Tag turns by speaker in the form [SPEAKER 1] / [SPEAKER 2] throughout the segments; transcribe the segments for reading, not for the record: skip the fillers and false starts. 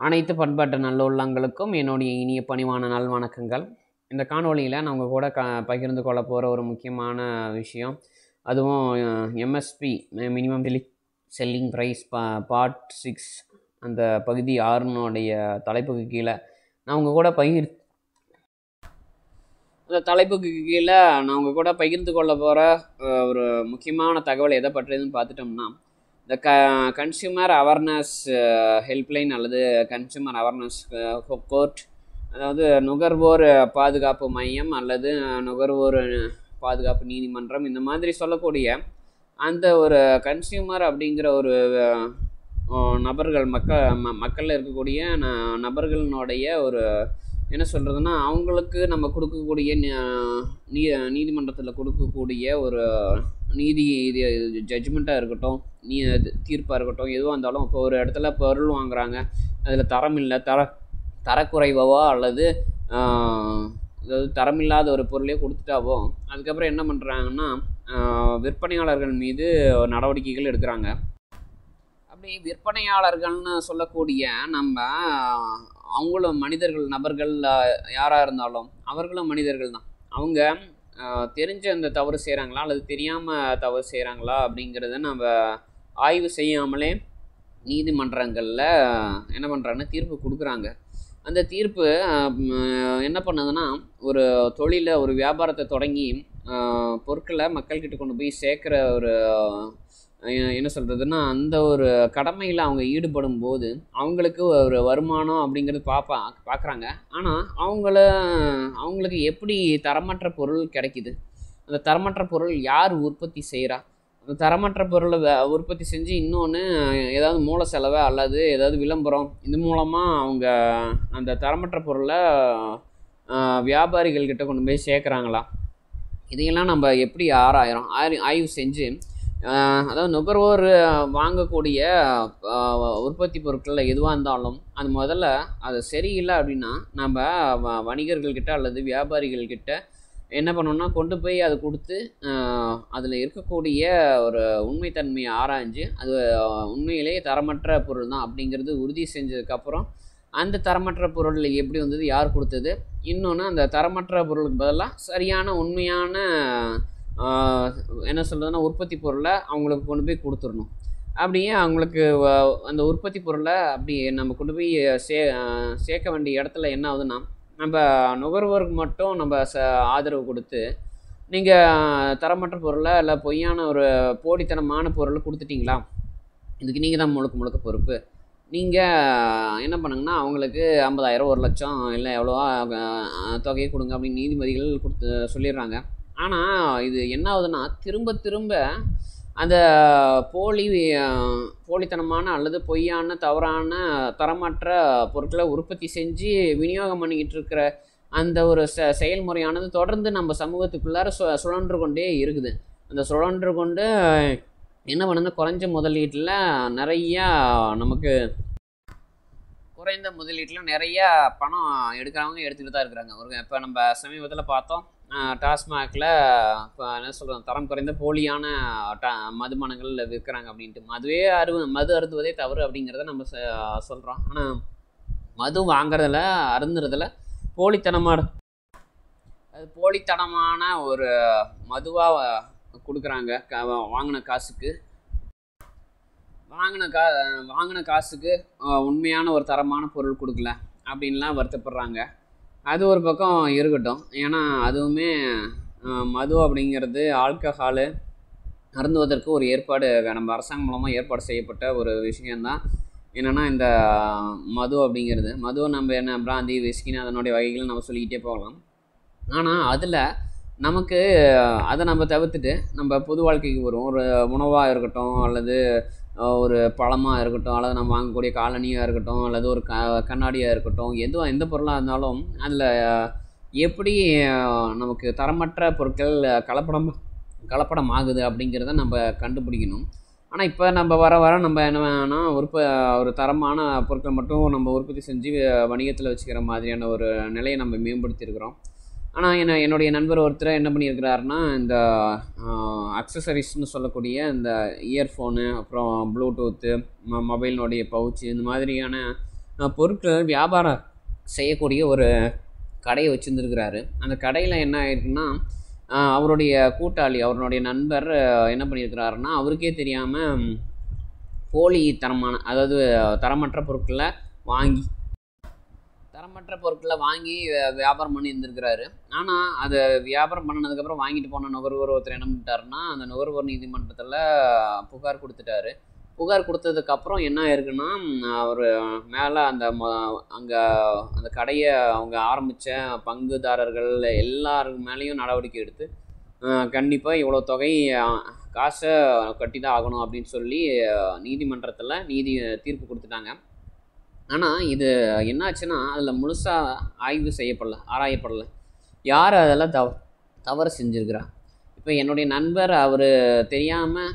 [SPEAKER 1] அனைத்து பண்பாட்டு நல்லுள்ளங்களுக்கும் என்னுடைய இனிய பணிவான நல்வணக்கங்கள். இந்த காணொளியில் நான் உங்கள் கூட பகிர்ந்து கொள்ள போகிற ஒரு முக்கியமான விஷயம், அதுவும் MSP minimum selling price part 6 அந்த பகுதி 6னுடைய தலைப்புக்கு கீழே நான் உங்கள் கூட அந்த தலைப்புக்கு கீழே நான் உங்கள் கூட பகிர்ந்து கொள்ள போகிற ஒரு முக்கியமான தகவல் எதை பற்றியதுன்னு பார்த்துட்டோம்னா, இந்த கன்சியூமர் அவேர்னஸ் ஹெல்ப்லைன் அல்லது கன்சியூமர் அவேர்னஸ் கோர்ட், அதாவது நுகர்வோர் பாதுகாப்பு மையம் அல்லது நுகர்வோர் பாதுகாப்பு நீதிமன்றம், இந்த மாதிரி சொல்லக்கூடிய அந்த ஒரு கன்சியூமர் அப்படிங்கிற ஒரு நபர்கள் மக்களில் இருக்கக்கூடிய நபர்களினுடைய ஒரு என்ன சொல்கிறதுனா, அவங்களுக்கு நம்ம கொடுக்கக்கூடிய நீதிமன்றத்தில் கொடுக்கக்கூடிய ஒரு நீதி ஜட்ஜ்மெண்ட்டாக இருக்கட்டும், தீர்ப்பாக இருக்கட்டும், எதுவாக இருந்தாலும் இப்போ ஒரு இடத்துல பொருள் வாங்குறாங்க, அதில் தரம் இல்லை, தரக்குறைவோ அல்லது அதாவது தரமில்லாத ஒரு பொருளே கொடுத்துட்டாவோ அதுக்கப்புறம் என்ன பண்ணுறாங்கன்னா விற்பனையாளர்கள் மீது நடவடிக்கைகள் எடுக்கிறாங்க. அப்படி விற்பனையாளர்கள்னு சொல்லக்கூடிய நம்ம அவங்களும் மனிதர்கள், நபர்கள் யாராக இருந்தாலும் அவர்களும் மனிதர்கள் தான். அவங்க தெரிஞ்ச அந்த தவறு செய்கிறாங்களா அல்லது தெரியாமல் தவறு செய்கிறாங்களா அப்படிங்கிறத நம்ம ஆய்வு செய்யாமலே நீதிமன்றங்களில் என்ன பண்ணுறாங்கன்னா தீர்ப்பு கொடுக்குறாங்க. அந்த தீர்ப்பு என்ன பண்ணுதுன்னா, ஒரு தொழிலை, ஒரு வியாபாரத்தை தொடங்கி பொருட்களை மக்கள்கிட்ட கொண்டு போய் சேர்க்குற ஒரு என்ன சொல்கிறதுனா அந்த ஒரு கடமையில் அவங்க ஈடுபடும் போது அவங்களுக்கு ஒரு வருமானம் அப்படிங்கிறது பார்க்குறாங்க. ஆனால் அவங்களுக்கு எப்படி தரமற்ற பொருள் கிடைக்குது, அந்த தரமற்ற பொருள் யார் உற்பத்தி செய்கிறா, அந்த தரமற்ற பொருளை உற்பத்தி செஞ்சு இன்னொன்று ஏதாவது மூல செலவை அல்லது ஏதாவது விளம்பரம் இது மூலமாக அவங்க அந்த தரமற்ற பொருளை வியாபாரிகள்கிட்ட கொண்டு போய் சேர்க்குறாங்களா, இதையெல்லாம் நம்ம எப்படி ஆய்வு செஞ்சு, அதாவது நுகர்வோர் வாங்கக்கூடிய உற்பத்தி பொருட்களில் எதுவாக இருந்தாலும் அது முதல்ல அது சரியில்லை அப்படின்னா நம்ம வணிகர்கள்கிட்ட அல்லது வியாபாரிகள்கிட்ட என்ன பண்ணோம்னா கொண்டு போய் அதை கொடுத்து அதில் இருக்கக்கூடிய ஒரு உண்மைத்தன்மையை ஆராய்ஞ்சு அது உண்மையிலேயே தரமற்ற பொருள் தான் அப்படிங்கிறது உறுதி செஞ்சதுக்கப்புறம் அந்த தரமற்ற பொருள் எப்படி வந்தது, யார் கொடுத்தது, இன்னொன்று அந்த தரமற்ற பொருளுக்கு பதிலாக சரியான உண்மையான என்ன சொல்கிறதுனா உற்பத்தி பொருளை அவங்களுக்கு கொண்டு போய் கொடுத்துடணும். அப்படியே அவங்களுக்கு அந்த உற்பத்தி பொருளை அப்படி நம்ம கொண்டு போய் சேர்க்க வேண்டிய இடத்துல என்ன ஆகுதுன்னா, நம்ம நுகர்வோருக்கு மட்டும் நம்ம ஆதரவு கொடுத்து நீங்கள் தரமற்ற பொருளை இல்லை பொய்யான ஒரு போலித்தனமான பொருளை கொடுத்துட்டிங்களா, இதுக்கு நீங்கள் தான் முழுக்க பொறுப்பு, நீங்கள் என்ன பண்ணுங்கன்னா அவங்களுக்கு 50,000 1,00,000 இல்லை எவ்வளோவா தொகையை கொடுங்க அப்படின்னு நீதிபதிகள் சொல்லிடுறாங்க. ஆனால் இது என்ன ஆகுதுன்னா திரும்ப அந்த போலித்தனமான அல்லது பொய்யான தவறான தரமற்ற பொருட்களை உற்பத்தி செஞ்சு விநியோகம் பண்ணிக்கிட்டு இருக்கிற அந்த ஒரு செயல்முறையானது தொடர்ந்து நம்ம சமூகத்துக்குள்ளார சுழன்று கொண்டே இருக்குது. அந்த சுழன்று கொண்டு என்ன பண்ணுன்னா குறைஞ்ச முதலீட்டில் நிறையா பணம் எடுக்கிறவங்க எடுத்துக்கிட்டு தான் இருக்கிறாங்க. இப்போ நம்ம சமீபத்தில் பார்த்தோம், டாஸ்மாகில் இப்போ என்ன சொல்கிறோம், தரம் குறைந்த போலியான மதுபானங்கள் விற்கிறாங்க அப்படின்ட்டு. மது அருந்துவதே தவறு அப்படிங்கிறத நம்ம சொல்கிறோம். ஆனால் மது வாங்குறதில் அருந்துறதில் போலித்தனமான ஒரு மதுவாக கொடுக்குறாங்க. வாங்கின காசுக்கு உண்மையான ஒரு தரமான பொருள் கொடுக்கல அப்படின்லாம் வருத்தப்படுறாங்க. அது ஒரு பக்கம் இருக்கட்டும், ஏன்னா அதுவுமே மது அப்படிங்கிறது ஆல்கஹாலு அருந்துவதற்கு ஒரு ஏற்பாடு நம்ம அரசாங்கம் மூலமாக ஏற்பாடு செய்யப்பட்ட ஒரு விஷயந்தான். என்னென்னா இந்த மது அப்படிங்கிறது, மதுவை நம்ம என்ன பிராந்தி, விஸ்கின்னு அதனுடைய வகைகள் நம்ம சொல்லிக்கிட்டே போகலாம். ஆனால் அதில் நமக்கு அதை நம்ம தவிர்த்துட்டு நம்ம பொது வாழ்க்கைக்கு வரும் ஒரு உணவாக இருக்கட்டும் அல்லது ஒரு பழமாக இருக்கட்டும் அல்லது நம்ம வாங்கக்கூடிய காலனியாக இருக்கட்டும் அல்லது ஒரு கண்ணாடியாக இருக்கட்டும், எந்த பொருளாக இருந்தாலும் அதில் எப்படி நமக்கு தரமற்ற பொருட்கள் கலப்படம் ஆகுது அப்படிங்கிறத நம்ம கண்டுபிடிக்கணும். ஆனால் இப்போ நம்ம வர நம்ம என்ன வேணால் ஒரு தரமான பொருட்கள் மட்டும் நம்ம உற்பத்தி செஞ்சு வணிகத்தில் வச்சுக்கிற மாதிரியான ஒரு நிலையை நம்ம மேம்படுத்தியிருக்கிறோம். ஆனால் என்னுடைய நண்பர் ஒருத்தர் என்ன பண்ணியிருக்கிறாருன்னா, இந்த அக்சசரிஸ்னு சொல்லக்கூடிய இந்த இயர்ஃபோனு, அப்புறம் ப்ளூடூத்து, மொபைலினுடைய பவுச்சு, இந்த மாதிரியான பொருட்கள் வியாபாரம் செய்யக்கூடிய ஒரு கடையை வச்சுருந்துருக்கிறாரு. அந்த கடையில் என்ன ஆயிருக்குன்னா, அவருடைய கூட்டாளி, அவருடைய நண்பர் என்ன பண்ணியிருக்கிறாருன்னா, அவருக்கே தெரியாமல் போலி தரமான, அதாவது தரமற்ற பொருட்களை வாங்கி வியாபாரம் பண்ணி இருந்திருக்கிறாரு. ஆனால் அதை வியாபாரம் பண்ணினதுக்கப்புறம் வாங்கிட்டு போன நுகர்வோர் ஒருத்தர் என்ன பண்ணிட்டாருன்னா, அந்த நுகர்வோர் நீதிமன்றத்தில் புகார் கொடுத்துட்டாரு. புகார் கொடுத்ததுக்கப்புறம் என்ன ஆயிருக்குன்னா, அவர் மேலே அங்கே அந்த கடையை அவங்க ஆரம்பித்த பங்குதாரர்கள் எல்லாருக்கு மேலேயும் நடவடிக்கை எடுத்து கண்டிப்பாக இவ்வளோ தொகை காசை கட்டி தான் ஆகணும் அப்படின்னு சொல்லி நீதிமன்றத்தில் தீர்ப்பு கொடுத்துட்டாங்க. ஆனால் இது என்னாச்சுன்னா, அதில் முழுசாக ஆராயப்படலை யார் அதெல்லாம் தவறு செஞ்சுருக்கிறா. இப்போ என்னுடைய நண்பர், அவர் தெரியாமல்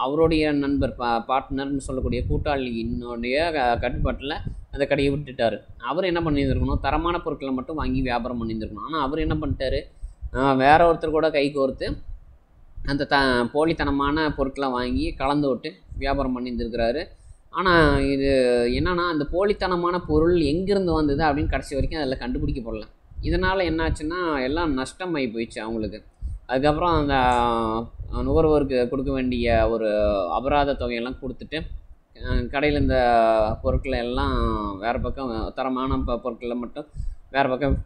[SPEAKER 1] அவருடைய நண்பர் பார்ட்னர்னு சொல்லக்கூடிய கூட்டாளியினுடைய கட்டுப்பாட்டில் அந்த கடையை விட்டுட்டார். அவர் என்ன பண்ணியிருந்துருக்கணும், தரமான பொருட்களை மட்டும் வாங்கி வியாபாரம் பண்ணியிருந்துருக்கணும். ஆனால் அவர் என்ன பண்ணிட்டாரு, வேற ஒருத்தர் கூட கை கோர்த்து அந்த போலித்தனமான பொருட்களை வாங்கி கலந்து விட்டு வியாபாரம் பண்ணியிருந்துருக்கிறாரு. ஆனால் இது என்னென்னா, அந்த போலித்தனமான பொருள் எங்கேருந்து வந்தது அப்படின்னு கடைசி வரைக்கும் அதில் கண்டுபிடிக்கப்படல. இதனால் என்னாச்சுன்னா, எல்லாம் நஷ்டமாகி போயிடுச்சு அவங்களுக்கு. அதுக்கப்புறம் அந்த நுகர்வோருக்கு கொடுக்க வேண்டிய ஒரு அபராத தொகையெல்லாம் கொடுத்துட்டு கடையில் இந்த பொருட்களை எல்லாம் வேறு பக்கம், தரமான பொருட்களை மட்டும் வேறு பக்கம்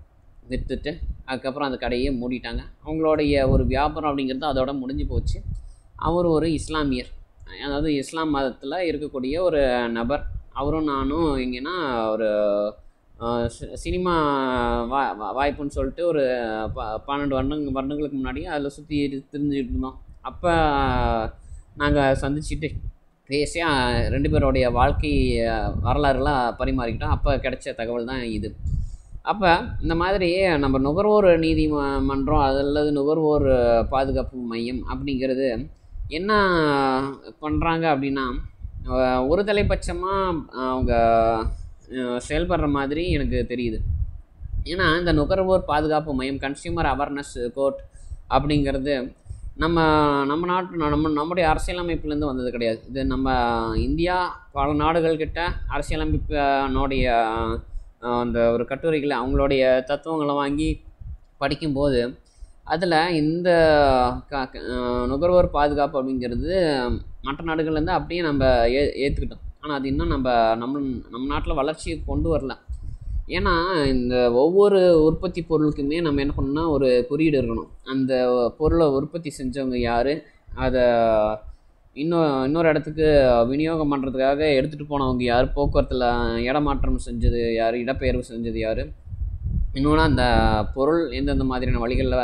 [SPEAKER 1] விற்றுட்டு அதுக்கப்புறம் அந்த கடையை மூடிட்டாங்க. அவங்களுடைய ஒரு வியாபாரம் அப்படிங்கிறது அதோட முடிஞ்சு போச்சு. அவர் ஒரு இஸ்லாமியர், அதாவது இஸ்லாம் மதத்தில் இருக்கக்கூடிய ஒரு நபர். அவரும் நானும் எங்கன்னா ஒரு சினிமா வாய்ப்புன்னு சொல்லிட்டு ஒரு 12 வருடங்களுக்கு முன்னாடி அதில் சுற்றி தெரிஞ்சுக்கிட்டு இருந்தோம். அப்போ நாங்கள் சந்திச்சுட்டு பேசி 2 பேருடைய வாழ்க்கை வரலாறுலாம் பரிமாறிக்கிட்டோம். அப்போ கிடைச்ச தகவல் தான் இது. அப்போ இந்த மாதிரி நம்ம நுகர்வோர் நீதிமன்றம் அல்லது நுகர்வோர் பாதுகாப்பு மையம் அப்படிங்கிறது என்ன பண்ணுறாங்க அப்படின்னா, ஒரு தலைப்பட்சமாக அவங்க செயல்படுற மாதிரி எனக்கு தெரியுது. ஏன்னா இந்த நுகர்வோர் பாதுகாப்பு மையம், கன்சியூமர் அவேர்னஸ் கோர்ட் அப்படிங்கிறது நம்முடைய அரசியலமைப்புலேருந்து வந்தது கிடையாது. இது நம்ம இந்தியா பல நாடுகள்கிட்ட அரசியலமைப்பினுடைய அந்த ஒரு கட்டுரைகளை, அவங்களுடைய தத்துவங்களை வாங்கி படிக்கும்போது அதில் இந்த நுகர்வோர் பாதுகாப்பு அப்படிங்கிறது மற்ற நாடுகள்லேருந்து அப்படியே நம்ம ஏற்றுக்கிட்டோம். ஆனால் அது இன்னும் நம்ம நாட்டில் வளர்ச்சியை கொண்டு வரல. ஏன்னா இந்த ஒவ்வொரு உற்பத்தி பொருளுக்குமே நம்ம என்ன பண்ணணும்னா, ஒரு குறியீடு இருக்கணும். அந்த பொருளை உற்பத்தி செஞ்சவங்க யார், அதை இன்னொரு இடத்துக்கு விநியோகம் பண்ணுறதுக்காக எடுத்துகிட்டு போனவங்க யார், போக்குவரத்தில் இடமாற்றம் செஞ்சது யார், இடப்பெயர்வு செஞ்சது யார், இன்னொன்று அந்த பொருள் எந்தெந்த மாதிரியான வழிகளில்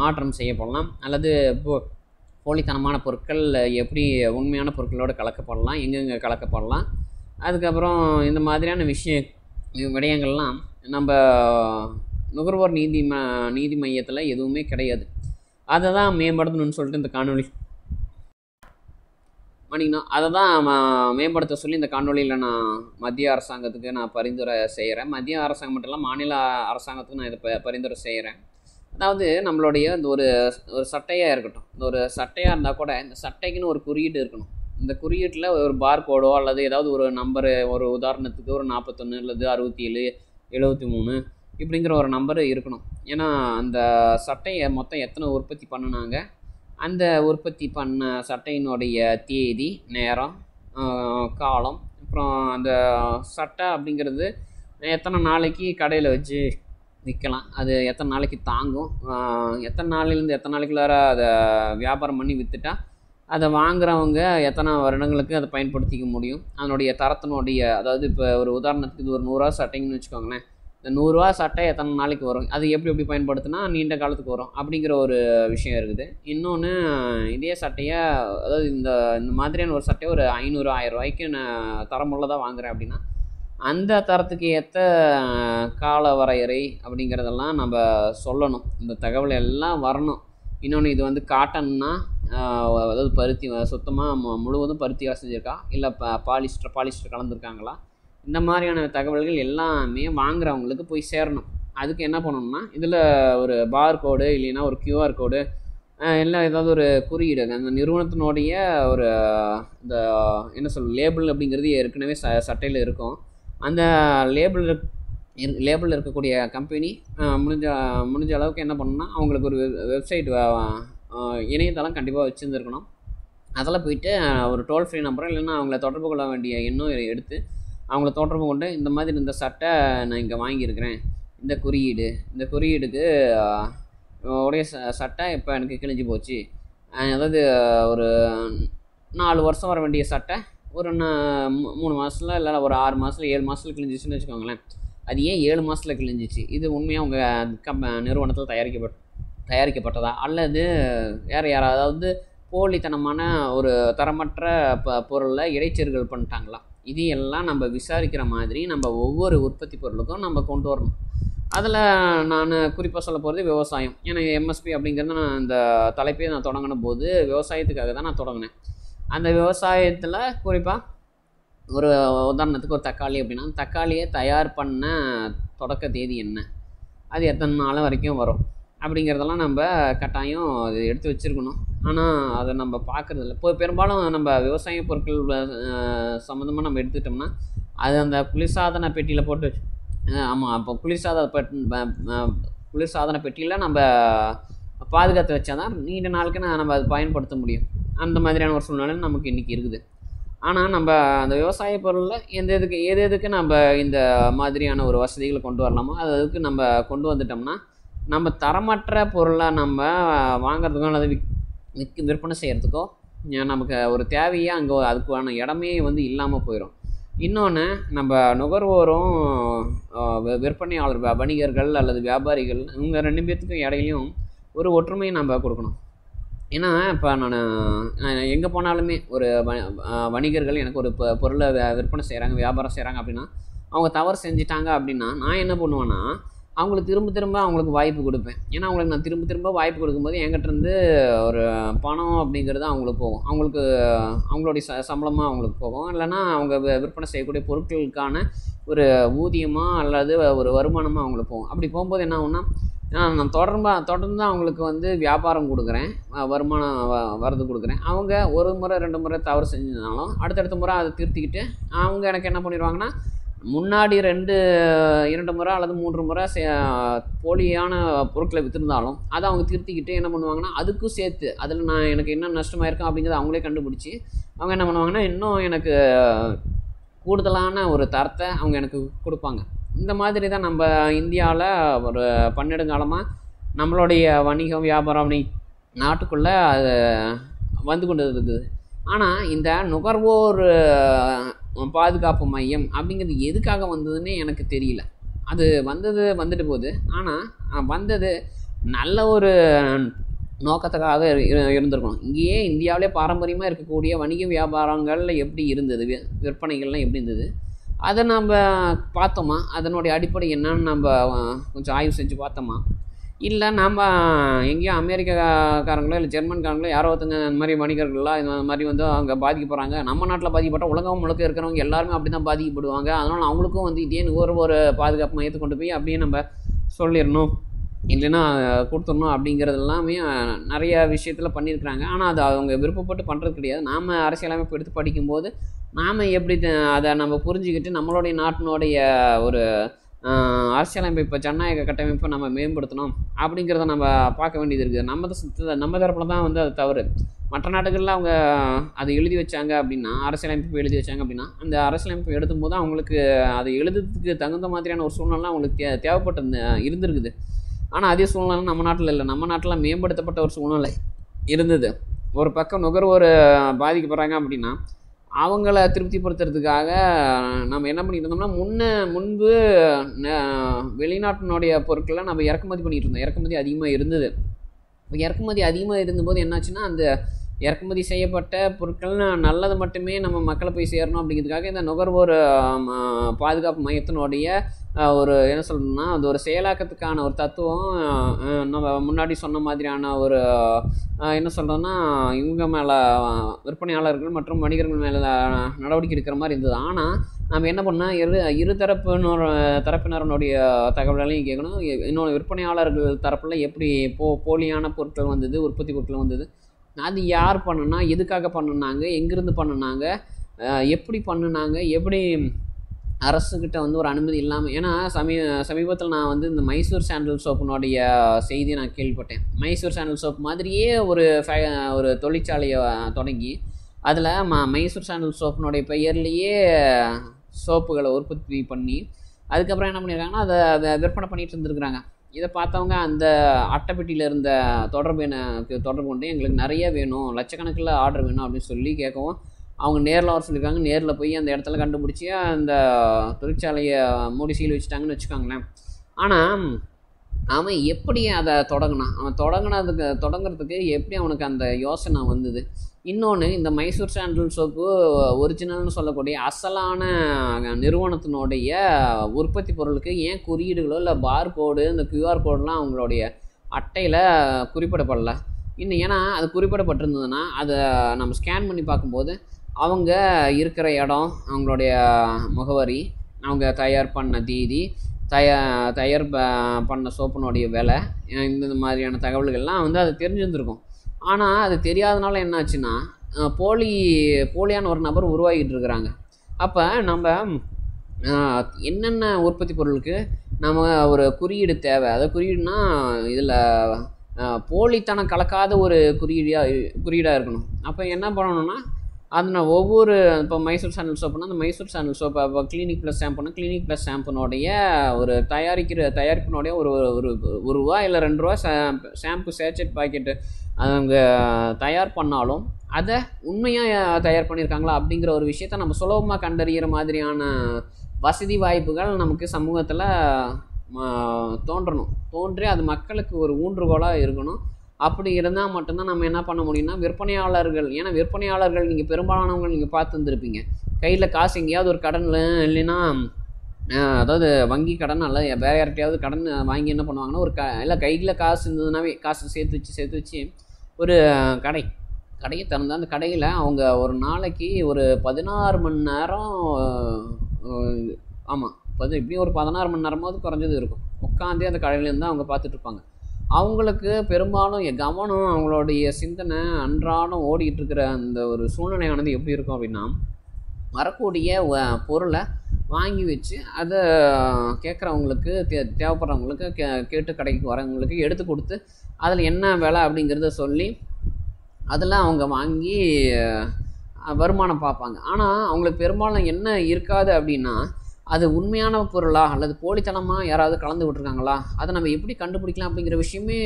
[SPEAKER 1] மாற்றம் செய்யப்படலாம், அல்லது போலித்தனமான பொருட்கள் எப்படி உண்மையான பொருட்களோடு கலக்கப்படலாம், எங்கெங்கே கலக்கப்படலாம். அதுக்கப்புறம் இந்த மாதிரியான விடயங்கள்லாம் நம்ம நுகர்வோர் நீதி மையத்தில் எதுவுமே கிடையாது. அதை தான் மேம்படுத்தணும்னு சொல்லிட்டு இந்த காணொலி அதை தான் மேம்படுத்த சொல்லி இந்த காணொலியில் நான் மத்திய அரசாங்கத்துக்கு நான் பரிந்துரை செய்கிறேன். மத்திய அரசாங்கம் மட்டும் இல்லை, மாநில அரசாங்கத்துக்கு நான் இதை பரிந்துரை செய்கிறேன். அதாவது நம்மளுடைய இந்த ஒரு சட்டையாக இருக்கட்டும், இந்த ஒரு சட்டையாக இருந்தால் கூட இந்த சட்டைக்குன்னு ஒரு குறியீடு இருக்கணும். இந்த குறியீட்டில் ஒரு பார் கோடோ அல்லது ஏதாவது ஒரு நம்பரு, ஒரு உதாரணத்துக்கு ஒரு 41 அல்லது 67 73 இப்படிங்கிற ஒரு நம்பரு இருக்கணும். ஏன்னா அந்த சட்டையை மொத்தம் எத்தனை உற்பத்தி பண்ணினாங்க, அந்த உற்பத்தி பண்ண சட்டையினுடைய தேதி, நேரம், காலம், அப்புறம் அந்த சட்டை அப்படிங்கிறது எத்தனை நாளைக்கு கடையில் வச்சு விற்கலாம், அது எத்தனை நாளைக்கு தாங்கும், எத்தனை நாளிலேருந்து எத்தனை நாளைக்குள்ளார அதை வியாபாரம் பண்ணி விற்றுட்டா அதை வாங்குறவங்க எத்தனை வருடங்களுக்கு அதை பயன்படுத்திக்க முடியும், அதனுடைய தரத்தினுடைய, அதாவது இப்போ ஒரு உதாரணத்துக்கு இது ஒரு 100 ரூபா சட்டைங்கன்னு வச்சுக்கோங்களேன், இந்த 100 ரூபா சட்டை எத்தனை நாளைக்கு வரும், அது எப்படி பயன்படுத்தினா நீண்ட காலத்துக்கு வரும் அப்படிங்கிற ஒரு விஷயம் இருக்குது. இன்னொன்று, இதே சட்டையை, அதாவது இந்த மாதிரியான ஒரு சட்டையை ஒரு 500-1000 ரூபாய்க்கு நான் தரமுள்ளதாக வாங்குகிறேன் அப்படின்னா அந்த தரத்துக்கு ஏற்ற கால வரையறை அப்படிங்கிறதெல்லாம் நம்ம சொல்லணும். இந்த தகவல் எல்லாம் வரணும். இன்னொன்று, இது காட்டன்னா, அதாவது பருத்தி சுத்தமாக முழுவதும் பருத்தியாக செஞ்சுருக்கா, இல்லை பாலிஸ்டர் கலந்துருக்காங்களா, இந்த மாதிரியான தகவல்கள் எல்லாமே வாங்குறவங்களுக்கு போய் சேரணும். அதுக்கு என்ன பண்ணணும்னா, இதில் ஒரு பார் கோடு இல்லைன்னா ஒரு QR கோடு இல்லை ஏதாவது ஒரு குறியீடு அந்த நிறுவனத்தினுடைய ஒரு இந்த என்ன சொல்ல லேபிள் அப்படிங்கிறது ஏற்கனவே சட்டையில் இருக்கும். அந்த லேபிளில் இருக்கக்கூடிய கம்பெனி முடிஞ்ச அளவுக்கு என்ன பண்ணணும்னா அவங்களுக்கு ஒரு வெப்சைட் இணையதளம் கண்டிப்பாக வச்சுருந்துருக்கணும். அதில் போயிட்டு ஒரு டோல் ஃப்ரீ நம்பரும் இல்லைன்னா அவங்கள தொடர்பு கொள்ள வேண்டிய எண்ணும் எடுத்து அவங்கள தொடர்பு கொண்டு இந்த மாதிரி இந்த சட்டை நான் இங்கே வாங்கியிருக்கிறேன், இந்த குறியீடுக்கு உடைய சட்டை இப்போ எனக்கு கிழிஞ்சு போச்சு, அதாவது ஒரு 4 வருஷம் வர வேண்டிய சட்டை ஒரு 3 மாதத்தில் இல்லை ஒரு 6 மாதத்தில் 7 மாதத்தில் கிழிஞ்சிச்சுன்னு வச்சுக்கோங்களேன். அது ஏன் 7 மாதத்தில் கிழிஞ்சிச்சு, இது உண்மையாக உங்கள் நிறுவனத்தில் தயாரிக்கப்பட்டதா அல்லது வேறு யாராவது போலித்தனமான ஒரு தரமற்ற பொருளில் இடைச்செருகல் பண்ணிட்டாங்களா, இது எல்லாம் நம்ம விசாரிக்கிற மாதிரி நம்ம ஒவ்வொரு உற்பத்தி பொருளுக்கும் நம்ம கொண்டு வரணும். அதில் நான் குறிப்பாக சொல்ல போகிறது விவசாயம். எனக்கு எம்எஸ்பி அப்படிங்கிறது நான் இந்த தலைப்பே நான் தொடங்கின போது விவசாயத்துக்காக தான் நான் தொடங்கினேன். அந்த விவசாயத்தில் குறிப்பாக ஒரு உதாரணத்துக்கு ஒரு தக்காளி அப்படின்னா தக்காளியை தயார் பண்ண தொடக்க தேதி என்ன, அது எத்தனை நாள் வரைக்கும் வரும் அப்படிங்கிறதெல்லாம் நம்ம கட்டாயம் அது எடுத்து வச்சுருக்கணும். ஆனால் அதை நம்ம பார்க்குறதில்ல. இப்போ பெரும்பாலும் நம்ம விவசாய பொருட்கள் சம்மந்தமாக நம்ம எடுத்துக்கிட்டோம்னா அது அந்த குளிர்சாதன பெட்டியில் போட்டு வச்சு ஆமாம் அப்போ குளிர்சாதன பெட்டியில் நம்ம பாதுகாத்து வச்சா தான் நீண்ட நாளுக்கு நம்ம அதை பயன்படுத்த முடியும். அந்த மாதிரியான ஒரு சூழ்நிலை நமக்கு இன்றைக்கி இருக்குது. ஆனால் நம்ம அந்த விவசாய பொருளில் எதுக்கு நம்ம இந்த மாதிரியான ஒரு வசதிகளை கொண்டு வரலாமோ அதுக்கு நம்ம கொண்டு வந்துட்டோம்னா நம்ம தரமற்ற பொருளை நம்ம வாங்கிறதுக்கோ அல்லது விற்பனை செய்கிறதுக்கோ நமக்கு ஒரு தேவையாக அங்கே அதுக்கான இடமே இல்லாமல் போயிடும். இன்னொன்று நம்ம நுகர்வோரும் விற்பனையாளர் வணிகர்கள் அல்லது வியாபாரிகள் இவங்க 2 பேர்த்துக்கும் இடையிலையும் ஒரு ஒற்றுமையை நம்ம கொடுக்கணும். ஏன்னா இப்போ நான் எங்கே போனாலுமே ஒரு வணிகர்கள் எனக்கு ஒரு பொருளை விற்பனை செய்கிறாங்க வியாபாரம் செய்கிறாங்க அப்படின்னா அவங்க தவறு செஞ்சிட்டாங்க அப்படின்னா நான் என்ன பண்ணுவேன்னா அவங்களுக்கு திரும்ப அவங்களுக்கு வாய்ப்பு கொடுப்பேன். ஏன்னா அவங்களுக்கு நான் திரும்ப வாய்ப்பு கொடுக்கும்போது என்கிட்டருந்து ஒரு பணம் அப்படிங்கிறது அவங்களுக்கு போகும், அவங்களுடைய சம்பளமாக அவங்களுக்கு போகும், இல்லைன்னா அவங்க விற்பனை செய்யக்கூடிய பொருட்களுக்கான ஒரு ஊதியமாக அல்லது ஒரு வருமானமாக அவங்களுக்கு போகும். அப்படி போகும்போது என்ன ஆகும்னா நான் தொடர்ந்து அவங்களுக்கு வியாபாரம் கொடுக்குறேன், வருமானம் வரது கொடுக்குறேன். அவங்க ஒரு முறை 2 முறை தவறு செஞ்சிருந்தாலும் அடுத்தடுத்த முறை அதை திருத்திக்கிட்டு அவங்க எனக்கு என்ன பண்ணிடுவாங்கன்னா முன்னாடி 2 முறை அல்லது 3 முறை போலியான பொருட்களை விற்றுருந்தாலும் அதை அவங்க திருத்திக்கிட்டு என்ன பண்ணுவாங்கன்னா அதுக்கும் சேர்த்து அதில் எனக்கு என்ன நஷ்டமாயிருக்கும் அப்படிங்கிறத அவங்களே கண்டுபிடிச்சி அவங்க என்ன பண்ணுவாங்கன்னா இன்னும் எனக்கு கூடுதலான ஒரு தரத்தை அவங்க எனக்கு கொடுப்பாங்க. இந்த மாதிரி தான் நம்ம இந்தியாவில் ஒரு பன்னெடுங்காலமாக நம்மளுடைய வணிகம் வியாபாரம் அப்படி நாட்டுக்குள்ளே அது வந்து கொண்டு இருக்குது. ஆனால் இந்த நுகர்வோர் பாதுகாப்பு மையம் அப்படிங்கிறது எதுக்காக வந்ததுன்னே எனக்கு தெரியல. அது வந்துட்டு போகுது. ஆனால் வந்தது நல்ல ஒரு நோக்கத்துக்காக இருந்திருக்கணும். இங்கேயே இந்தியாவிலே பாரம்பரியமாக இருக்கக்கூடிய வணிக வியாபாரங்கள் எப்படி இருந்தது, விற்பனைகள்லாம் எப்படி இருந்தது, அதை நம்ம பார்த்தோமா, அதனுடைய அடிப்படை என்னன்னு நம்ம கொஞ்சம் ஆய்வு செஞ்சு பார்த்தோமா, இல்லை நம்ம எங்கேயோ அமெரிக்காக்காரங்களோ இல்லை ஜெர்மன்காரங்களோ யாரோ ஒருத்தங்க இந்த மாதிரி வணிகர்கள்லாம் இந்த மாதிரி அங்கே பாதிக்கப்படுறாங்க, நம்ம நாட்டில் பாதிக்கப்பட்டால் உலகம் முழுக்க இருக்கிறவங்க எல்லாருமே அப்படி தான் பாதிக்கப்படுவாங்க, அதனால் அவங்களுக்கும் இதே ஒரு பாதுகாப்பு மையத்தை கொண்டு போய் அப்படியே நம்ம சொல்லிடணும் இல்லைன்னா கொடுத்துடணும் அப்படிங்கிறது எல்லாமே நிறைய விஷயத்தில் பண்ணியிருக்கிறாங்க. ஆனால் அது அவங்க விருப்பப்பட்டு பண்ணுறது கிடையாது. நாம் அரசியலமைப்பு எடுத்து படிக்கும்போது நாம் எப்படி அதை நம்ம புரிஞ்சுக்கிட்டு நம்மளுடைய நாட்டினுடைய ஒரு அரசியலமைப்பு ஜனநாயக கட்டமைப்பை நம்ம மேம்படுத்தணும் அப்படிங்கிறத நம்ம பார்க்க வேண்டியது இருக்குது. நம்ம தரப்பில் தான் அது தவறு. மற்ற நாடுகளில் அவங்க அதை எழுதி வச்சாங்க அப்படின்னா, அரசியலமைப்பு எழுதி வச்சாங்க அப்படின்னா, அந்த அரசியலமைப்பு எழுதும் போது அவங்களுக்கு அதை எழுதுறதுக்கு தகுந்த மாதிரியான ஒரு சூழ்நிலை அவங்களுக்கு தேவைப்பட்டு இருந்திருக்குது. ஆனால் அதே சூழ்நிலை நம்ம நாட்டில் இல்லை. நம்ம நாட்டில் மேம்படுத்தப்பட்ட ஒரு சூழ்நிலை இருந்தது. ஒரு பக்கம் நுகர்வோர் பாதிக்கப்படுறாங்க அப்படின்னா அவங்கள திருப்திப்படுத்துறதுக்காக நம்ம என்ன பண்ணிட்டு இருந்தோம்னா முன்பு வெளிநாட்டினுடைய பொருட்களை நம்ம இறக்குமதி பண்ணிகிட்டு இருந்தோம். இறக்குமதி அதிகமாக இருந்தது. இப்போ இறக்குமதி அதிகமாக இருந்தபோது என்னாச்சுன்னா அந்த இறக்குமதி செய்யப்பட்ட பொருட்கள் நல்லது மட்டுமே நம்ம மக்களை போய் சேரணும் அப்படிங்கிறதுக்காக இந்த நுகர்வோர் பாதுகாப்பு மையத்தினுடைய ஒரு என்ன சொல்லணும்னா அது ஒரு செயலாக்கத்துக்கான ஒரு தத்துவம் நம்ம முன்னாடி சொன்ன மாதிரியான ஒரு என்ன சொல்கிறோன்னா இவங்க மேலே விற்பனையாளர்கள் மற்றும் வணிகர்கள் மேலே நடவடிக்கை எடுக்கிற மாதிரி இருந்தது. ஆனால் நம்ம என்ன பண்ணால் இரு தரப்பினருடைய தகவல்களையும் கேட்கணும். இன்னொன்று விற்பனையாளர்கள் தரப்பில் எப்படி போலியான பொருட்கள் வந்தது, உற்பத்தி பொருட்கள் வந்தது, அது யார் பண்ணுனா, எதுக்காக பண்ணுனாங்க, எங்கேருந்து பண்ணுனாங்க, எப்படி பண்ணுனாங்க, எப்படி அரசுக்கிட்ட வந்து ஒரு அனுமதி இல்லாமல். ஏன்னா சமீபத்தில் நான் வந்து இந்த மைசூர் சாண்டல் சோப்புனுடைய செய்தியை நான் கேள்விப்பட்டேன். மைசூர் சாண்டல் சோப் மாதிரியே ஒரு தொழிற்சாலையை தொடங்கி அதில் மைசூர் சாண்டல் சோப்புனுடைய பெயர்லேயே சோப்புகளை உற்பத்தி பண்ணி அதுக்கப்புறம் என்ன பண்ணியிருக்காங்கன்னா அதை விற்பனை பண்ணிட்டு இருந்துருக்குறாங்க. இதை பார்த்தவங்க அந்த அட்டைப்பெட்டியில் இருந்த தொடர்பு கொண்டு எங்களுக்கு நிறைய வேணும், லட்சக்கணக்கில் ஆர்டர் வேணும் அப்படின்னு சொல்லி கேட்கவும் அவங்க நேரில் வர சொல்லியிருக்காங்க. நேரில் போய் அந்த இடத்துல கண்டுபிடிச்சி அந்த தொழிற்சாலையை மூடி சீல் வச்சுட்டாங்கன்னு வச்சுக்கோங்களேன். ஆனால் அவன் எப்படி அதை தொடங்கினான், அவன் தொடங்குறதுக்கு எப்படி அவனுக்கு அந்த யோசனை வந்தது? இன்னொன்று, இந்த மைசூர் சாண்டல் சோப்பு ஒரிஜினல்னு சொல்லக்கூடிய அசலான நிறுவனத்தினுடைய உற்பத்தி பொருளுக்கு ஏன் குறியீடுகளோ இல்லை பார்கோடு இந்த கியூஆர் கோடெலாம் அவங்களுடைய அட்டையில் குறிப்பிடப்படலை இன்னும்? ஏன்னா அது குறிப்பிடப்பட்டிருந்ததுன்னா அதை நம்ம ஸ்கேன் பண்ணி பார்க்கும்போது அவங்க இருக்கிற இடம், அவங்களுடைய முகவரி, அவங்க தயார் பண்ண தேதி, தயார் பண்ண சோப்பினுடைய விலை, இந்த மாதிரியான தகவல்கள்லாம் வந்து அது தெரிஞ்சிருந்துருக்கும். ஆனால் அது தெரியாதனால என்னாச்சுன்னா போலியான ஒரு நபர் உருவாகிட்டு இருக்கிறாங்க. அப்போ நம்ம என்னென்ன உற்பத்தி பொருளுக்கு நம்ம ஒரு குறியீடு தேவை, அதாவது குறியீடுனா இதில் போலித்தனம் கலக்காத ஒரு குறியீடாக இருக்கணும். அப்போ என்ன பண்ணணும்னா அதில் ஒவ்வொரு இப்போ மைசூர் சாண்டல் சோப்புனா அந்த மைசூர் சாண்டல் சோப்பை இப்போ கிளினிக் ப்ளஸ் ஷாம்புனா கிளினிக் ப்ளஸ் ஷாம்புனுடைய ஒரு தயாரிப்பினுடைய ஒரு ரூபா இல்லை 2 ரூபா ஷாம்பு சேச்செட் பாக்கெட்டு அவங்க தயார் பண்ணாலும் அதை உண்மையாக தயார் பண்ணியிருக்காங்களா அப்படிங்கிற ஒரு விஷயத்தை நம்ம சுலபமாக கண்டறிகிற மாதிரியான வசதி வாய்ப்புகள் நமக்கு சமூகத்தில் தோன்றி அது மக்களுக்கு ஒரு ஊன்றுகோலாக இருக்கணும். அப்படி இருந்தால் மட்டும்தான் நம்ம என்ன பண்ண முடியும்னா விற்பனையாளர்கள், ஏன்னா விற்பனையாளர்கள் நீங்கள் பெரும்பாலானவங்க நீங்கள் பார்த்து வந்துருப்பீங்க, கையில் காசு எங்கேயாவது ஒரு கடனில் இல்லைன்னா அதாவது வங்கி கடன் அல்ல வேறு யார்கிட்டையாவது கடன் வாங்கி என்ன பண்ணுவாங்கன்னா இல்லை கையில் காசு இருந்ததுனாவே காசு சேர்த்து வச்சு ஒரு கடையை திறந்தால் அந்த கடையில் அவங்க ஒரு நாளைக்கு ஒரு 16 மணி நேரம் ஆமாம் இப்படியும் ஒரு 16 மணி நேரமாவது குறைஞ்சது இருக்கும் உட்காந்தே அந்த கடையிலேருந்து அவங்க பார்த்துட்ருப்பாங்க. அவங்களுக்கு பெரும்பாலும் கவனம், அவங்களுடைய சிந்தனை அன்றாடம் ஓடிக்கிட்டு இருக்கிற அந்த ஒரு சூழ்நிலையானது எப்படி இருக்கும் அப்படின்னா, வரக்கூடிய பொருளை வாங்கி வச்சு அதை கேட்குறவங்களுக்கு தேவைப்படுறவங்களுக்கு கேட்டு கடைக்கு வரவங்களுக்கு எடுத்து கொடுத்து அதில் என்ன விலை அப்படிங்கிறத சொல்லி அதில் அவங்க வாங்கி வருமானம் பார்ப்பாங்க. ஆனால் அவங்களுக்கு பெரும்பாலும் என்ன இருக்காது அப்படின்னா, அது உண்மையான பொருளா அல்லது போலித்தனமாக யாராவது கலந்து விட்டுருக்காங்களா, அதை நம்ம எப்படி கண்டுபிடிக்கலாம் அப்படிங்கிற விஷயமே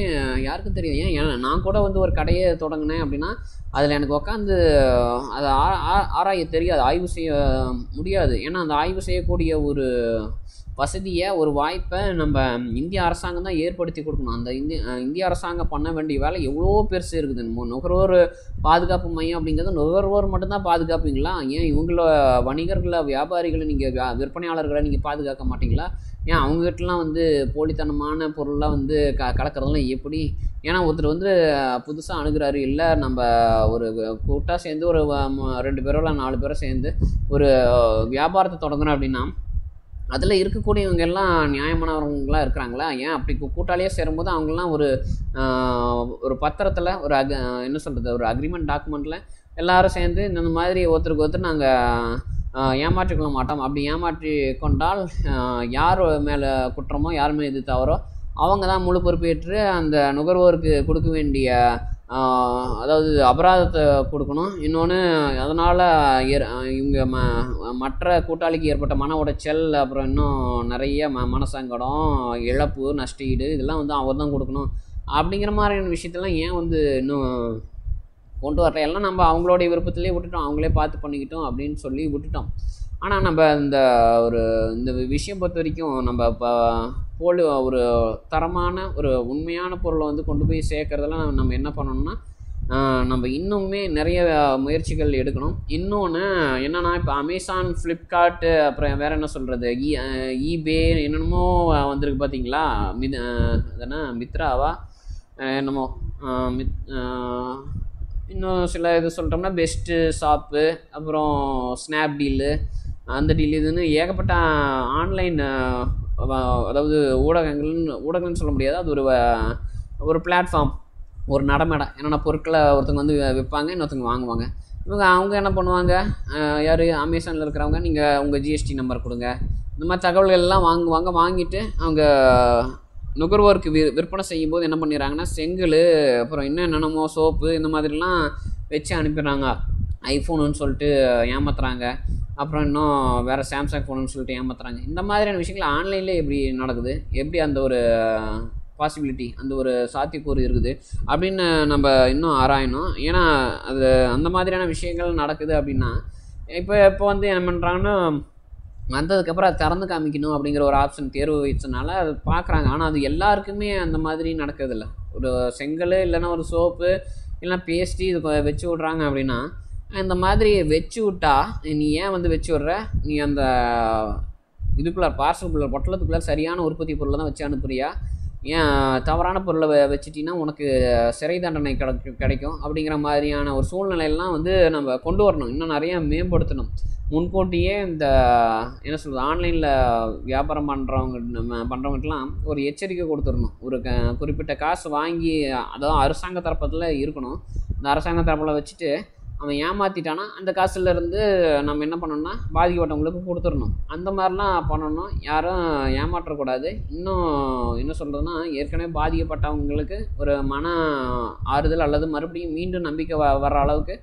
[SPEAKER 1] யாருக்கும் தெரியாது. ஏன் நான் கூட வந்து ஒரு கடையை தொடங்கினேன் அப்படின்னா அதில் எனக்கு உட்காந்து அதை ஆராய தெரியாது, ஆய்வு செய்ய முடியாது. ஏன்னா அந்த ஆய்வு செய்யக்கூடிய ஒரு வசதியை, ஒரு வாய்ப்பை நம்ம இந்திய அரசாங்கம் தான் ஏற்படுத்தி கொடுக்கணும். அந்த இந்திய அரசாங்கம் பண்ண வேண்டிய வேலை எவ்வளோ பெருசு இருக்குது. நுகர்வோர் பாதுகாப்பு மையம் அப்படிங்கிறது நுகர்வோர் மட்டும்தான் பாதுகாப்பீங்களா? ஏன் இவங்கள வணிகர்களை, வியாபாரிகளை, நீங்கள் விற்பனையாளர்களை நீங்கள் பாதுகாக்க மாட்டிங்களா? ஏன் அவங்ககிட்டலாம் வந்து போலித்தனமான பொருள்லாம் வந்து கலக்கிறதுலாம் எப்படி? ஏன்னா ஒருத்தர் வந்து புதுசாக அணுகிறாரு, இல்லை நம்ம ஒரு கூட்டாக சேர்ந்து ஒரு 2 பேரோ இல்லை 4 பேரோ சேர்ந்து ஒரு வியாபாரத்தை தொடங்குறோம் அப்படின்னா அதில் இருக்கக்கூடியவங்க எல்லாம் நியாயமானவங்களாக இருக்கிறாங்களா? ஏன் அப்படி கூட்டாளியாக சேரும்போது அவங்களாம் ஒரு பத்திரத்தில் என்ன சொல்கிறது, ஒரு அக்ரிமெண்ட் டாக்குமெண்ட்டில் எல்லோரும் சேர்ந்து இந்த மாதிரி ஒருத்தருக்கு ஒருத்தர் நாங்கள் ஏமாற்றிக்கொள்ள மாட்டோம், அப்படி ஏமாற்றி கொண்டால் யார் மேலே குற்றமோ யார் மேலே இது தவறோ அவங்க தான் முழு பொறுப்பேற்று அந்த நுகர்வோருக்கு கொடுக்க வேண்டிய அதாவது அபராதத்தை கொடுக்கணும். இன்னொன்று அதனால் இவங்க மற்ற கூட்டாளிக்கு ஏற்பட்ட மன உடைச்சல், அப்புறம் இன்னும் நிறைய மனசங்கடம், இழப்பு, நஷ்டஈடு இதெல்லாம் வந்து அவர் தான் கொடுக்கணும். அப்படிங்கிற மாதிரியான விஷயத்தெல்லாம் ஏன் வந்து இன்னும் கொண்டு வரல? எல்லாம் நம்ம அவங்களுடைய விருப்பத்திலே விட்டுட்டோம், அவங்களே பார்த்து பண்ணிக்கிட்டோம் அப்படின்னு சொல்லி விட்டுட்டோம். ஆனால் நம்ம இந்த விஷயம் பொறுத்த வரைக்கும் நம்ம இப்போ ஒரு தரமான ஒரு உண்மையான பொருளை வந்து கொண்டு போய் சேர்க்கறதெல்லாம் நம்ம என்ன பண்ணணும்னா நம்ம இன்னுமே நிறைய முயற்சிகள் எடுக்கணும். இன்னொன்று என்னென்னா, இப்போ அமேசான், ஃப்ளிப்கார்ட்டு, அப்புறம் வேறு என்ன சொல்கிறது, ஈபே என்னென்னமோ வந்திருக்கு பார்த்தீங்களா, அதென்ன மித்ராவா என்னமோ, இன்னும் சில இது சொல்லிட்டோம்னா பெஸ்ட்டு ஷாப்பு, அப்புறம் ஸ்னாப்டீலு, அந்த டீல் இதுன்னு ஏகப்பட்ட ஆன்லைன், அதாவது ஊடகங்கள்னு சொல்ல முடியாது, அது ஒரு பிளாட்ஃபார்ம், ஒரு நடைமேடை. என்னென்ன பொருட்களை ஒருத்தங்க வந்து விற்பாங்க, இன்னொருத்தங்க வாங்குவாங்க. அவங்க என்ன பண்ணுவாங்க, யார் அமேசானில் இருக்கிறவங்க, நீங்கள் உங்கள் ஜிஎஸ்டி நம்பர் கொடுங்க, இந்த மாதிரி தகவல்கள் எல்லாம் வாங்குவாங்க. வாங்கிட்டு அவங்க நுகர்வோருக்கு விற்பனை செய்யும்போது என்ன பண்ணிடுறாங்கன்னா, செங்கல், அப்புறம் இன்னும் என்னென்னமோ சோப்பு, இந்த மாதிரிலாம் வச்சு அனுப்பிடுறாங்க. ஐஃபோனுன்னு சொல்லிட்டு ஏமாத்துறாங்க, அப்புறம் இன்னும் வேறு சாம்சங் ஃபோனுன்னு சொல்லிட்டு ஏமாத்துறாங்க. இந்த மாதிரியான விஷயங்கள் ஆன்லைனில் எப்படி நடக்குது, எப்படி அந்த ஒரு பாசிபிலிட்டி, அந்த ஒரு சாத்தியக்கூறு இருக்குது அப்படின்னு நம்ம இன்னும் ஆராயணும். ஏன்னா அது அந்த மாதிரியான விஷயங்கள் நடக்குது அப்படின்னா, இப்போ வந்து என்ன பண்ணுறாங்கன்னா, வந்ததுக்கப்புறம் அது திறந்து காமிக்கணும் அப்படிங்கிற ஒரு ஆப்ஷன் தேர்வு வச்சனால அது பார்க்குறாங்க. ஆனால் அது எல்லாருக்குமே அந்த மாதிரி நடக்கிறதில்ல. ஒரு செங்கல் இல்லைன்னா ஒரு சோப்பு இல்லைன்னா பேஸ்ட்டு இது வச்சு விட்றாங்க அப்படின்னா, இந்த மாதிரி வச்சு விட்டா நீ ஏன் வந்து வச்சு விட்ற, நீ அந்த இதுக்குள்ளே பார்சலுக்குள்ளே பொட்டலத்துக்குள்ளே சரியான உற்பத்தி பொருளை தான் வச்சு அனுப்புறியா, ஏன் தவறான பொருளை வச்சுட்டின்னா உனக்கு சிறை தண்டனை கிடைக்கும் அப்படிங்கிற மாதிரியான ஒரு சூழ்நிலையெல்லாம் வந்து நம்ம கொண்டு வரணும். இன்னும் நிறைய மேம்படுத்தணும். முன்கூட்டியே இந்த என்ன சொல்கிறது, ஆன்லைனில் வியாபாரம் பண்ணுறவங்கலாம் ஒரு எச்சரிக்கை கொடுத்துடணும். ஒரு குறிப்பிட்ட காசு வாங்கி, அதாவது அரசாங்க தரப்பத்தில் இருக்கணும். இந்த அரசாங்க தரப்பில் வச்சுட்டு அவன் ஏமாற்றிட்டானா அந்த காசுலேருந்து நம்ம என்ன பண்ணணும்னா பாதிக்கப்பட்டவங்களுக்கு கொடுத்துடணும். அந்த மாதிரிலாம் பண்ணணும். யாரும் ஏமாற்றக்கூடாது. இன்னும் என்ன சொல்கிறதுனா, ஏற்கனவே பாதிக்கப்பட்டவங்களுக்கு ஒரு மன ஆறுதல் அல்லது மறுபடியும் மீண்டும் நம்பிக்கை வர்ற அளவுக்கு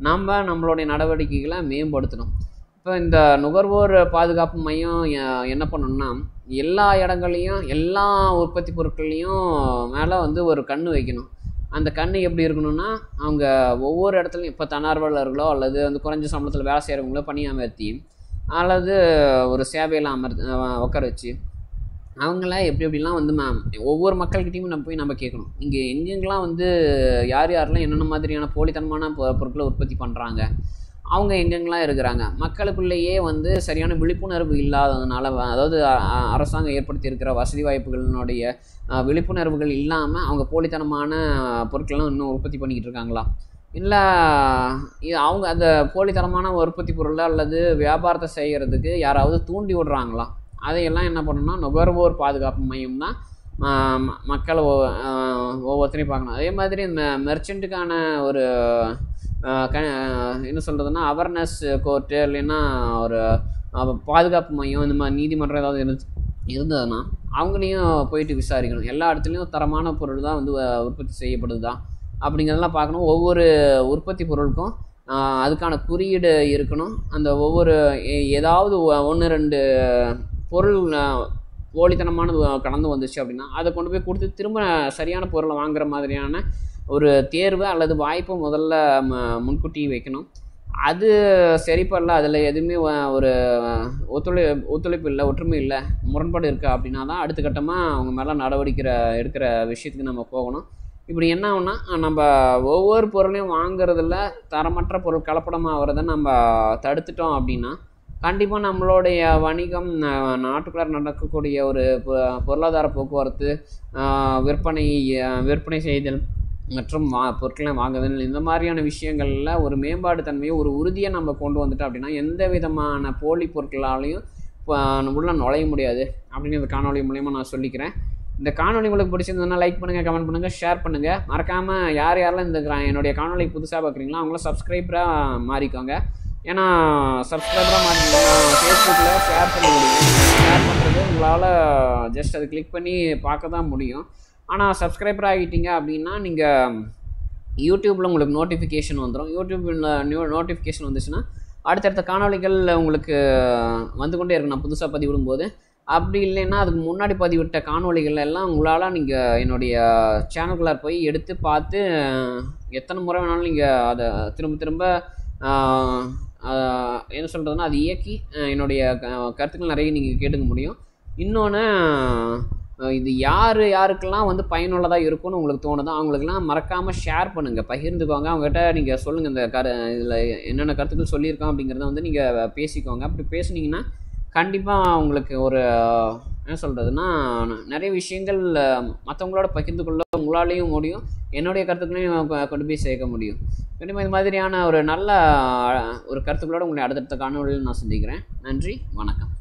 [SPEAKER 1] நம்மளுடைய நடவடிக்கைகளை மேம்படுத்தணும். இப்போ இந்த நுகர்வோர் பாதுகாப்பு மையம் என்ன பண்ணணும்னா, எல்லா இடங்கள்லையும் எல்லா உற்பத்தி பொருட்கள்லையும் மேலே வந்து ஒரு கண் வைக்கணும். அந்த கண் எப்படி இருக்கணும்னா, அவங்க ஒவ்வொரு இடத்துலையும் இப்போ தன்னார்வலர்களோ அல்லது வந்து குறைஞ்ச சம்பளத்தில் வேலை செய்கிறவங்களோ பணியமர்த்தி அல்லது ஒரு சேவையில் உட்கார வச்சு அவங்கள எப்படிலாம் வந்து ஒவ்வொரு மக்கள்கிட்டையும் நம்ம கேட்கணும். இங்கே எங்கெங்கெல்லாம் வந்து யாரெல்லாம் என்னென்ன மாதிரியான போலித்தனமான பொருட்களை உற்பத்தி பண்ணுறாங்க, அவங்க எங்கெங்கெல்லாம் இருக்கிறாங்க, மக்களுக்குள்ளேயே வந்து சரியான விழிப்புணர்வு இல்லாததுனால, அதாவது அரசாங்கம் ஏற்படுத்தி இருக்கிற வசதி வாய்ப்புகளினுடைய விழிப்புணர்வுகள் இல்லாமல் அவங்க போலித்தனமான பொருட்கள்லாம் இன்னும் உற்பத்தி பண்ணிக்கிட்டு இருக்காங்களா, இல்லை அவங்க அந்த போலித்தனமான உற்பத்தி பொருளை அல்லது வியாபாரத்தை செய்கிறதுக்கு யாராவது தூண்டி விடுறாங்களா, அதையெல்லாம் என்ன பண்ணணும்னா நுகர்வோர் பாதுகாப்பு மையம் தான் மக்களை ஒவ்வொருத்தரையும் பார்க்கணும். அதே மாதிரி இந்த மெர்ச்சண்ட்டுக்கான ஒரு என்ன சொல்கிறதுனா அவேர்னஸ் கோர்ட்டு இல்லைன்னா ஒரு பாதுகாப்பு மையம், இந்த மாதிரி நீதிமன்றம் ஏதாவது இருந்ததுன்னா அவங்களையும் போயிட்டு விசாரிக்கணும். எல்லா இடத்துலையும் தரமான பொருள் தான் வந்து உற்பத்தி செய்யப்படுதா அப்படிங்கிறதெல்லாம் பார்க்கணும். ஒவ்வொரு உற்பத்தி பொருளுக்கும் அதுக்கான குறியீடு இருக்கணும். அந்த ஒவ்வொரு ஏதாவது 1-2 பொருள் போலித்தனமானது கடந்து வந்துச்சு அப்படின்னா அதை கொண்டு போய் கொடுத்து திரும்ப சரியான பொருளை வாங்குற மாதிரியான ஒரு தேர்வு அல்லது வாய்ப்பை முதல்ல முன்கூட்டி வைக்கணும். அது சரிப்படல, அதில் எதுவுமே ஒரு ஒத்துழைப்பு இல்லை, ஒற்றுமை இல்லை, முரண்பாடு இருக்கா அப்படின்னா தான் அடுத்த கட்டமாக அவங்க மேலே நடவடிக்கை எடுக்கிற விஷயத்துக்கு நம்ம போகணும். இப்படி என்ன ஆகுனா, நம்ம ஒவ்வொரு பொருளையும் வாங்குறதுல தரமற்ற பொருள் கலப்படமாக ஆகிறத நம்ம தடுத்துட்டோம் அப்படின்னா கண்டிப்பாக நம்மளுடைய வணிகம், நாட்டுக்குள்ளார நடக்கக்கூடிய ஒரு பொருளாதார போக்குவரத்து, விற்பனை செய்தல் மற்றும் பொருட்களை வாங்குதல், இந்த மாதிரியான விஷயங்களில் ஒரு மேம்பாடு தன்மையை, ஒரு உறுதியை நம்ம கொண்டு வந்துட்டோம் அப்படின்னா எந்த விதமான போலி பொருட்களாலையும் உள்ள நுழைய முடியாது அப்படின்னு இந்த காணொலி மூலயமா நான் சொல்லிக்கிறேன். இந்த காணொலி உங்களுக்கு பிடிச்சிருந்ததுன்னா லைக் பண்ணுங்கள், கமெண்ட் பண்ணுங்கள், ஷேர் பண்ணுங்கள். மறக்காமல் யாரெல்லாம் இந்த என்னுடைய காணொலி புதுசாக பார்க்குறீங்களோ அவங்கள சப்ஸ்கிரைபராக மாறிக்கோங்க. ஏன்னா சப்ஸ்கிரைபராக மாற்றிங்கன்னா ஃபேஸ்புக்கில் ஷேர் பண்ண முடியும். ஷேர் பண்ணுறது உங்களால் ஜஸ்ட் அதை கிளிக் பண்ணி பார்க்க தான் முடியும். ஆனால் சப்ஸ்கிரைபர் ஆகிட்டீங்க அப்படின்னா நீங்கள் யூடியூப்பில் உங்களுக்கு நோட்டிஃபிகேஷன் வந்துடும். யூடியூப்பில் நோட்டிஃபிகேஷன் வந்துச்சுன்னா அடுத்தடுத்த காணொலிகள் உங்களுக்கு வந்து கொண்டே இருக்கும் நான் புதுசாக பதிவிடும்போது. அப்படி இல்லைன்னா அதுக்கு முன்னாடி பதிவிட்ட காணொலிகள் எல்லாம் உங்களால் நீங்கள் என்னுடைய சேனலுக்குள்ளார போய் எடுத்து பார்த்து எத்தனை முறை வேணாலும் நீங்கள் அதை திரும்ப என்ன சொல்கிறதுனா அது இயக்கி என்னுடைய கருத்துக்கள் நிறைய நீங்கள் கேட்டுக்க முடியும். இன்னொன்று இது யாருக்கெல்லாம் வந்து பயனுள்ளதாக இருக்கும்னு உங்களுக்கு தோணுதோ அவங்களுக்கெல்லாம் மறக்காமல் ஷேர் பண்ணுங்கள், பகிர்ந்துக்கோங்க. அவங்ககிட்ட நீங்கள் சொல்லுங்கள் இந்த இதில் என்னென்ன கருத்துக்கள் சொல்லியிருக்கோம் அப்படிங்கிறத வந்து நீங்கள் பேசிக்கோங்க. அப்படி பேசுனீங்கன்னா கண்டிப்பாக உங்களுக்கு ஒரு என்ன சொல்கிறதுனா நிறைய விஷயங்கள் மற்றவங்களோட பகிர்ந்து கொள்ள உங்களாலேயும் முடியும், என்னுடைய கருத்துக்களையும் கொண்டு போய் சேர்க்க முடியும். கண்டிப்பாக இது மாதிரியான ஒரு நல்ல ஒரு கருத்துக்களோடு உங்களை அடுத்தடுத்த காணொலியில் நான் சந்திக்கிறேன். நன்றி, வணக்கம்.